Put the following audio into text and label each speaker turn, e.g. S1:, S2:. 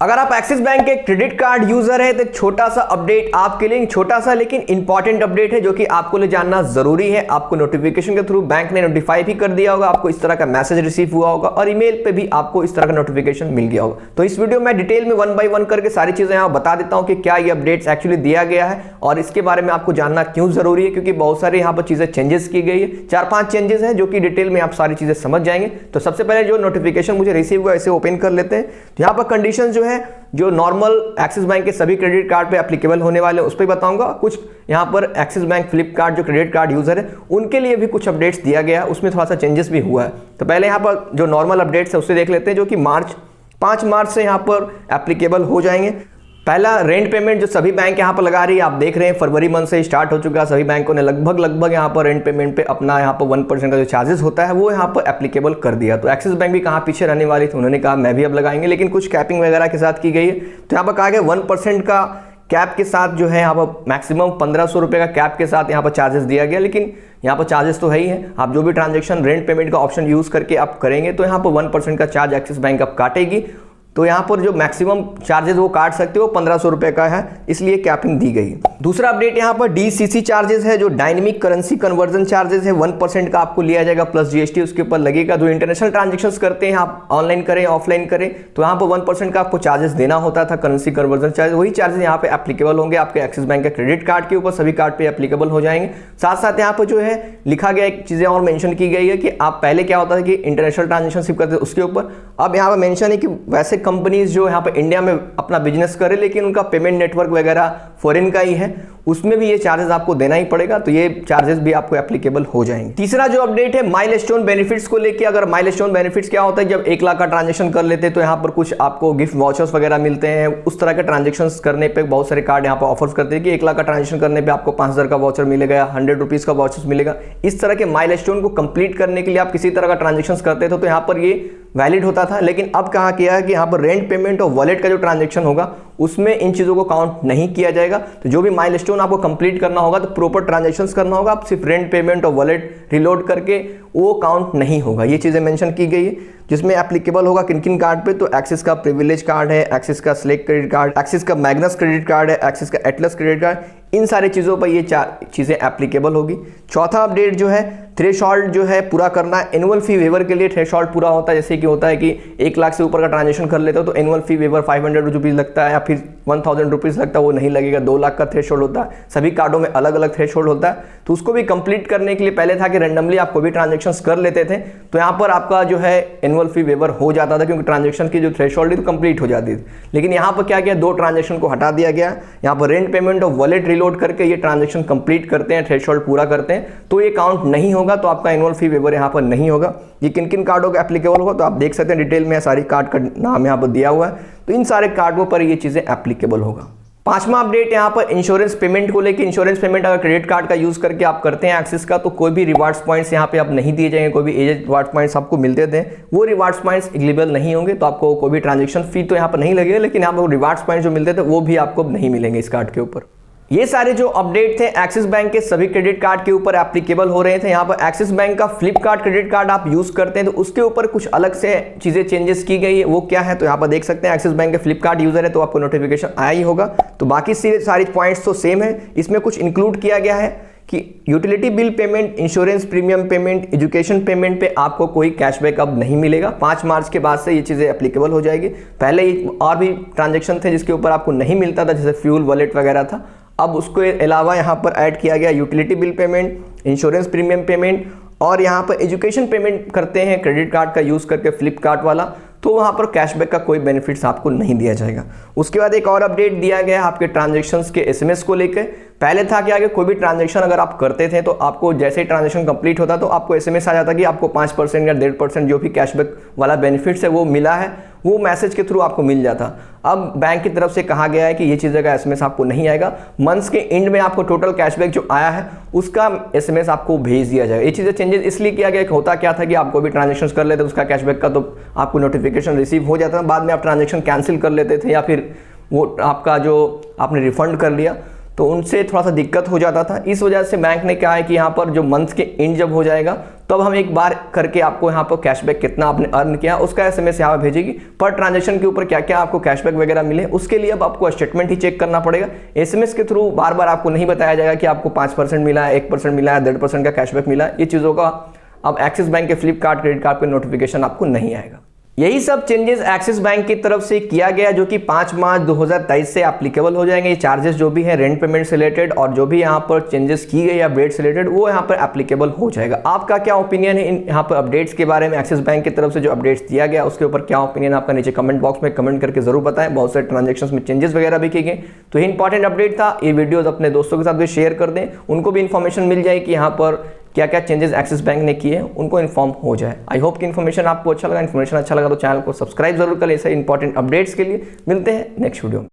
S1: अगर आप axis bank के क्रेडिट कार्ड यूजर है तो एक छोटा सा अपडेट आपके लिए, छोटा सा लेकिन इंपॉर्टेंट अपडेट है जो कि आपको लिए जानना जरूरी है। आपको नोटिफिकेशन के थ्रू बैंक ने नोटिफाई भी कर दिया होगा, आपको इस तरह का मैसेज रिसीव हुआ होगा और ईमेल पे भी आपको इस तरह का नोटिफिकेशन मिल गया होगा। तो इस वीडियो में डिटेल में 1 बाय 1 करके सारी चीजें यहाँ बता देता हूँ कि क्या ये अपडेट्स एक्चुअली दिया गया है और इसके बारे में आपको जानना क्यों जरूरी है, क्योंकि बहुत सारे यहाँ पर चीजें चेंजेस की गई है। 4-5 चेंजेस हैं जो कि डिटेल में आप सारी चीजें समझ जाएंगे। तो सबसे पहले जो नोटिफिकेशन मुझे रिसीव हुआ इसे ओपन कर लेते हैं। तो यहाँ पर कंडीशन जो है जो नॉर्मल एक्सिस बैंक के सभी क्रेडिट कार्ड पे एप्लीकेबल होने वाले उस पर बताऊंगा। कुछ यहाँ पर एक्सिस बैंक फ्लिपकार्ट जो क्रेडिट कार्ड यूजर है उनके लिए भी कुछ अपडेट्स दिया गया है, उसमें थोड़ा सा चेंजेस भी हुआ है। तो पहले यहाँ पर जो नॉर्मल अपडेट्स है उससे देख लेते हैं जो कि 5 मार्च से यहाँ पर एप्लीकेबल हो जाएंगे। पहला रेंट पेमेंट जो सभी बैंक यहाँ पर लगा रही है, आप देख रहे हैं फरवरी मंथ से स्टार्ट हो चुका है। सभी बैंकों ने लगभग यहाँ पर रेंट पेमेंट पे अपना यहाँ पर 1% का जो चार्जेस होता है वो यहाँ पर एप्लीकेबल कर दिया। तो एक्सिस बैंक भी कहाँ पीछे रहने वाली थी, उन्होंने कहा मैं भी अब लगाएंगे, लेकिन कुछ कैपिंग वगैरह के साथ की गई है। तो यहाँ पर कहा गया 1% का कैप के साथ जो है यहाँ पर मैक्सिमम 1500 रुपये का कैप के साथ यहाँ पर चार्जेस दिया गया। लेकिन यहाँ पर चार्जेस तो है ही है, आप जो भी ट्रांजेक्शन रेंट पेमेंट का ऑप्शन यूज करके आप करेंगे तो यहाँ पर 1% का चार्ज एक्सिस बैंक अब काटेगी। तो यहाँ पर जो मैक्सिमम चार्जेस वो काट सकते हो 1500 रुपये का है, इसलिए कैपिंग दी गई। दूसरा अपडेट यहाँ पर DCC चार्जेस है, जो डायनेमिक करेंसी कन्वर्जन चार्जेस है 1% का आपको लिया जाएगा प्लस GST उसके ऊपर लगेगा। जो इंटरनेशनल ट्रांजेक्शंस करते हैं आप ऑनलाइन करें ऑफलाइन करें तो यहाँ पर 1% का आपको चार्जेस देना होता था करेंसी कन्वर्जन चार्ज, वही चार्जेस यहाँ पे एप्लीकेबल होंगे आपके एक्सिस बैंक के क्रेडिट कार्ड के ऊपर, सभी कार्ड पे एप्लीकेबल हो जाएंगे। साथ साथ यहाँ पर जो है लिखा गया एक चीजें और मेंशन की गई है कि आप पहले क्या होता था कि इंटरनेशनल ट्रांजेक्शन सिर्फ करते उसके ऊपर, अब यहाँ पर मेंशन है कि वैसे कंपनीज जो यहाँ पर इंडिया में अपना बिजनेस करे लेकिन उनका पेमेंट नेटवर्क वगैरह फॉरेन का ही है, उसमें भी ये चार्जेस आपको देना ही पड़ेगा। तो ये चार्जेस भी आपको एप्लीकेबल हो जाएंगे। तीसरा जो अपडेट है माइलस्टोन बेनिफिट्स को लेके। अगर माइलस्टोन बेनिफिट्स क्या होता है, जब 1 लाख का ट्रांजेक्शन कर लेते हैं तो यहाँ पर कुछ आपको गिफ्ट वाउचर्स वगैरह मिलते हैं। उस तरह के ट्रांजेक्शन करने पे बहुत सारे कार्ड यहाँ पर ऑफर्स करते हैं कि 1 लाख का ट्रांजेक्शन करने पर आपको 5000 का वाउचर मिलेगा, 100 रुपीज का वाउचर मिलेगा। इस तरह के माइलस्टोन को कंप्लीट करने के लिए आप किसी तरह का ट्रांजेक्शन करते थे तो यहाँ पर ये वैलिड होता था। लेकिन अब कहा किया है कि यहाँ पर रेंट पेमेंट और वॉलेट का जो ट्रांजेक्शन होगा उसमें इन चीजों को काउंट नहीं किया जाएगा। तो जो भी माइलस्टोन आपको कंप्लीट करना होगा तो प्रॉपर ट्रांजैक्शंस करना होगा, आप सिर्फ रेंट पेमेंट और वॉलेट रिलोड करके वो काउंट नहीं होगा। ये चीजें मेंशन की गई है जिसमें एप्लीकेबल होगा किन किन कार्ड पे। तो एक्सिस का प्रिविलेज कार्ड है, एक्सिस का सिलेक्ट क्रेडिट कार्ड, एक्सिस का मैग्नस क्रेडिट कार्ड है, एक्सिस का एटलस क्रेडिट कार्ड, इन सारी चीजों पर ये 4 चीजें एप्लीकेबल होगी। चौथा अपडेट जो है थ्रेशोल्ड जो है पूरा करना, एनुअल फी वेवर के लिए थ्रेशोल्ड पूरा होता है। जैसे कि होता है कि 1 लाख से ऊपर का ट्रांजेक्शन कर लेते हो तो एनुअल फी वेवर 500 रुपीज लगता है या फिर 1000 रुपीज लगता है, वो नहीं लगेगा। 2 लाख का थ्रेशोल्ड होता है, सभी कार्डों में अलग अलग थ्रेशोल्ड होता है। तो उसको भी कंप्लीट करने के लिए पहले था कि रैंडमली आप कोई भी ट्रांजेक्शन कर लेते थे तो यहाँ पर आपका जो है एनुअल फी वेवर हो जाता था क्योंकि ट्रांजेक्शन की जो थ्रेशोल्ड है तो कंप्लीट हो जाती थी। लेकिन यहाँ पर क्या किया, 2 ट्रांजेक्शन को हटा दिया गया। यहाँ पर रेंट पेमेंट और वॉलेट रिलोड करके ये ट्रांजेक्शन कंप्लीट करते हैं, थ्रेशोल्ड पूरा करते हैं तो ये काउंट नहीं होगा, तो आपका एनुअल फी वेवर यहाँ पर नहीं होगा। ये किन किन कार्डों का एप्लीकेबल होगा तो आप देख सकते हैं डिटेल में सारी कार्ड का नाम यहाँ पर दिया हुआ है। तो इन सारे कार्डों पर ये चीजें एप्लीकेबल होगा। 5वां अपडेट यहाँ पर इंश्योरेंस पेमेंट को लेकर। इंश्योरेंस पेमेंट अगर क्रेडिट कार्ड का यूज करके आप करते हैं एक्सिस का तो कोई भी रिवार्ड्स पॉइंट्स यहाँ पे आप नहीं दिए जाएंगे। कोई भी एज रिवार्ड पॉइंट्स आपको मिलते थे वो रिवार्ड्स पॉइंट्स एलिजिबल नहीं होंगे, तो आपको कोई भी ट्रांजेक्शन फी तो यहाँ पर नहीं लगेगा, लेकिन यहाँ पर रिवार्ड्स पॉइंट्स जो मिलते थे वो भी आपको नहीं मिलेंगे इस कार्ड के ऊपर। ये सारे जो अपडेट थे एक्सिस बैंक के सभी क्रेडिट कार्ड के ऊपर एप्लीकेबल हो रहे थे। यहाँ पर एक्सिस बैंक का फ्लिपकार्ट क्रेडिट कार्ड आप यूज करते हैं तो उसके ऊपर कुछ अलग से चीजें चेंजेस की गई है, वो क्या है तो यहाँ पर देख सकते हैं। एक्सिस बैंक के फ्लिपकार्ट यूजर है तो आपको नोटिफिकेशन आया ही होगा। तो बाकी सारी पॉइंट्स तो सेम है, इसमें कुछ इंक्लूड किया गया है कि utility bill payment, insurance premium payment, education payment पे आपको कोई कैशबैक अब नहीं मिलेगा। 5 मार्च के बाद से ये चीज़ें एप्लीकेबल हो जाएगी। पहले और भी ट्रांजेक्शन थे जिसके ऊपर आपको नहीं मिलता था, जैसे फ्यूल वॉलेट वगैरह था, अब उसको अलावा यहाँ पर ऐड किया गया utility bill payment, insurance premium payment और यहाँ पर एजुकेशन पेमेंट करते हैं क्रेडिट कार्ड का यूज़ करके फ्लिपकार्ट वाला, तो वहाँ पर कैशबैक का कोई बेनिफिट्स आपको नहीं दिया जाएगा। उसके बाद एक और अपडेट दिया गया है आपके ट्रांजेक्शंस के SMS को लेकर। पहले था कि आगे कोई भी ट्रांजेक्शन अगर आप करते थे तो आपको जैसे ही ट्रांजेक्शन कंप्लीट होता तो आपको SMS आ जाता कि आपको 5% या 1.5% जो भी कैशबैक वाला बेनिफिट्स है वो मिला है, वो मैसेज के थ्रू आपको मिल जाता। अब बैंक की तरफ से कहा गया है कि ये चीज़ का SMS आपको नहीं आएगा, मंथ्स के एंड में आपको टोटल कैशबैक जो आया है उसका SMS आपको भेज दिया जाएगा। ये चीज़ें चेंजेस इसलिए किया गया कि होता क्या था कि आप कोई भी ट्रांजेक्शन कर लेते उसका कैशबैक का तो आपको नोटिफिकेशन रिसीव हो जाता था, बाद में आप ट्रांजेक्शन कैंसिल कर लेते थे या फिर वो आपका जो आपने रिफंड कर लिया। तो उनसे थोड़ा सा दिक्कत हो जाता था। इस वजह से बैंक ने कहा है कि यहाँ पर जो मंथ के एंड जब हो जाएगा तब हम एक बार करके आपको यहाँ पर कैशबैक कितना आपने अर्न किया उसका एसएमएस यहाँ पर भेजेगी। पर ट्रांजेक्शन के ऊपर क्या क्या आपको कैशबैक वगैरह मिले उसके लिए अब आपको स्टेटमेंट ही चेक करना पड़ेगा। एसएमएस के थ्रू बार बार आपको नहीं बताया जाएगा कि आपको 5% मिला है, 1% मिला है, 1.5% का कैशबैक मिला है। ये चीज़ों का अब एक्सिस बैंक के फ्लिपकार्ट क्रेडिट कार्ड पे नोटिफिकेशन आपको नहीं आएगा। यही सब चेंजेस एक्सिस बैंक की तरफ से किया गया जो कि 5 मार्च 2023 से एप्लीकेबल हो जाएंगे। ये चार्जेस जो भी है रेंट पेमेंट से रिलेटेड और जो भी यहाँ पर चेंजेस की गई अपडेट से रिलेटेड वो यहाँ पर एप्लीकेबल हो जाएगा। आपका क्या ओपिनियन है इन यहाँ पर अपडेट्स के बारे में? एक्सिस बैंक की तरफ से जो अपडेट्स दिया गया उसके ऊपर क्या ओपिनियन आपका नीचे कमेंट बॉक्स में कमेंट करके जरूर बताएं। बहुत सारे ट्रांजेक्शन में चेंजेस वगैरह भी किए गए, तो ये इंपॉर्टेंट अपडेट था। ये वीडियोज अपने दोस्तों के साथ भी शेयर कर दें, उनको भी इन्फॉर्मेशन मिल जाए कि यहाँ पर क्या क्या चेंजेस एक्सिस बैंक ने किए उनको इन्फॉर्म हो जाए। आई होप कि इन्फॉर्मेशन आपको अच्छा लगा। इन्फॉर्मेशन अच्छा लगा तो चैनल को सब्सक्राइब जरूर करें ऐसे इंपॉर्टेंट अपडेट्स के लिए। मिलते हैं नेक्स्ट वीडियो में।